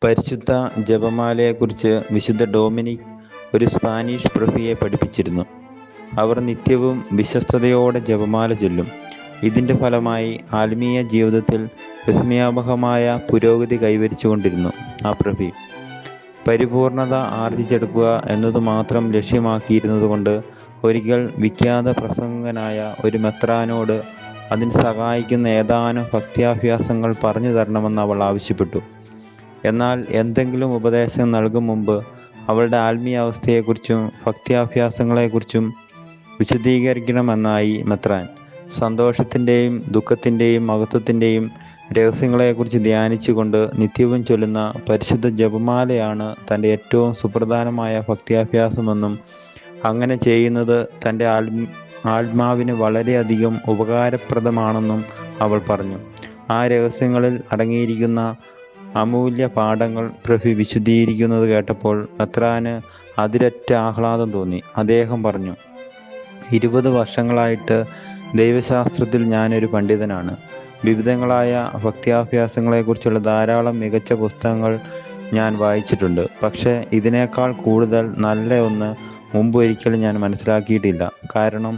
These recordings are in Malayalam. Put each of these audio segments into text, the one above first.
പരിശുദ്ധ ജപമാലയെക്കുറിച്ച് വിശുദ്ധ ഡൊമിനിക് ഒരു സ്പാനിഷ് പ്രഭുയെ പഠിപ്പിച്ചിരുന്നു. അവർ നിത്യവും വിശ്വസ്തയോടെ ജപമാല ചൊല്ലും. ഇതിൻ്റെ ഫലമായി ആത്മീയ ജീവിതത്തിൽ വിസ്മയാവഹമായ പുരോഗതി കൈവരിച്ചുകൊണ്ടിരുന്നു. ആ പ്രഭു പരിപൂർണത ആർജിച്ചെടുക്കുക എന്നതുമാത്രം ലക്ഷ്യമാക്കിയിരുന്നതുകൊണ്ട് ഒരിക്കൽ വിഖ്യാത പ്രസംഗകനായ ഒരു മെത്രാനോട് അതിന് സഹായിക്കുന്ന ഏതാനും ഭക്ത്യാഭ്യാസങ്ങൾ പറഞ്ഞു തരണമെന്ന് അവൾ ആവശ്യപ്പെട്ടു. എന്നാൽ എന്തെങ്കിലും ഉപദേശം നൽകും മുമ്പ് അവളുടെ ആത്മീയാവസ്ഥയെക്കുറിച്ചും ഭക്ത്യാഭ്യാസങ്ങളെക്കുറിച്ചും വിശദീകരിക്കണമെന്നായി മെത്രാൻ. സന്തോഷത്തിൻ്റെയും ദുഃഖത്തിൻ്റെയും മഹത്വത്തിൻ്റെയും രഹസ്യങ്ങളെക്കുറിച്ച് ധ്യാനിച്ചുകൊണ്ട് നിത്യവും ചൊല്ലുന്ന പരിശുദ്ധ ജപമാലയാണ് തൻ്റെ ഏറ്റവും സുപ്രധാനമായ ഭക്ത്യാഭ്യാസമെന്നും അങ്ങനെ ചെയ്യുന്നത് തൻ്റെ ആത്മാവിന് വളരെയധികം ഉപകാരപ്രദമാണെന്നും അവൾ പറഞ്ഞു. ആ രഹസ്യങ്ങളിൽ അടങ്ങിയിരിക്കുന്ന അമൂല്യ പാഠങ്ങൾ പ്രഭു വിശദീകരിക്കുന്നത് കേട്ടപ്പോൾ മെത്രാന് അതിരറ്റ ആഹ്ലാദം തോന്നി. അദ്ദേഹം പറഞ്ഞു, 20 വർഷങ്ങളായിട്ട് ദൈവശാസ്ത്രത്തിൽ ഞാനൊരു പണ്ഡിതനാണ്. വിവിധങ്ങളായ ഭക്ത്യാഭ്യാസങ്ങളെക്കുറിച്ചുള്ള ധാരാളം മികച്ച പുസ്തകങ്ങൾ ഞാൻ വായിച്ചിട്ടുണ്ട്. പക്ഷേ ഇതിനേക്കാൾ കൂടുതൽ നല്ല ഒന്ന് മുമ്പൊരിക്കലും ഞാൻ മനസ്സിലാക്കിയിട്ടില്ല. കാരണം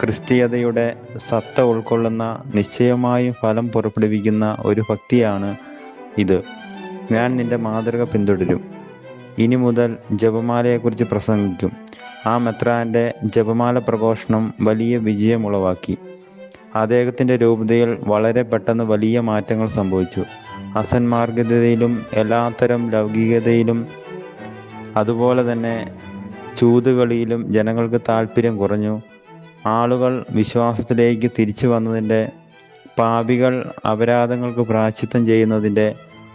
ക്രിസ്തീയതയുടെ സത്ത ഉൾക്കൊള്ളുന്ന, നിശ്ചയമായും ഫലം പുറപ്പെടുവിക്കുന്ന ഒരു ഭക്തിയാണ് ഇത്. ഞാൻ നിന്റെ മാതൃക പിന്തുടരും. ഇനി മുതൽ ജപമാലയെക്കുറിച്ച് പ്രസംഗിക്കും. ആ മെത്രാൻ്റെ ജപമാല പ്രഘോഷണം വലിയ വിജയമുളവാക്കി. അദ്ദേഹത്തിൻ്റെ രൂപതയിൽ വളരെ പെട്ടെന്ന് വലിയ മാറ്റങ്ങൾ സംഭവിച്ചു. അസന്മാർഗികതയിലും എല്ലാത്തരം ലൗകികതയിലും അതുപോലെ തന്നെ ചൂതുകളിയിലും ജനങ്ങൾക്ക് താല്പര്യം കുറഞ്ഞു. ആളുകൾ വിശ്വാസത്തിലേക്ക് തിരിച്ചു വന്നതിൻ്റെ, പാപികൾ അപരാധങ്ങൾക്ക് പ്രായശ്ചിത്തം ചെയ്യുന്നതിൻ്റെ,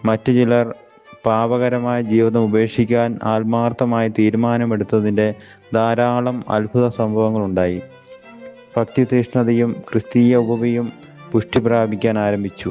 മറ്റു ചിലർ പാപകരമായ ജീവിതം ഉപേക്ഷിക്കാൻ ആത്മാർത്ഥമായി തീരുമാനമെടുത്തതിൻ്റെ ധാരാളം അത്ഭുത സംഭവങ്ങളുണ്ടായി. ഭക്തിതീഷ്ണതയും ക്രിസ്തീയ ഉപവിയും പുഷ്ടി പ്രാപിക്കാൻ ആരംഭിച്ചു.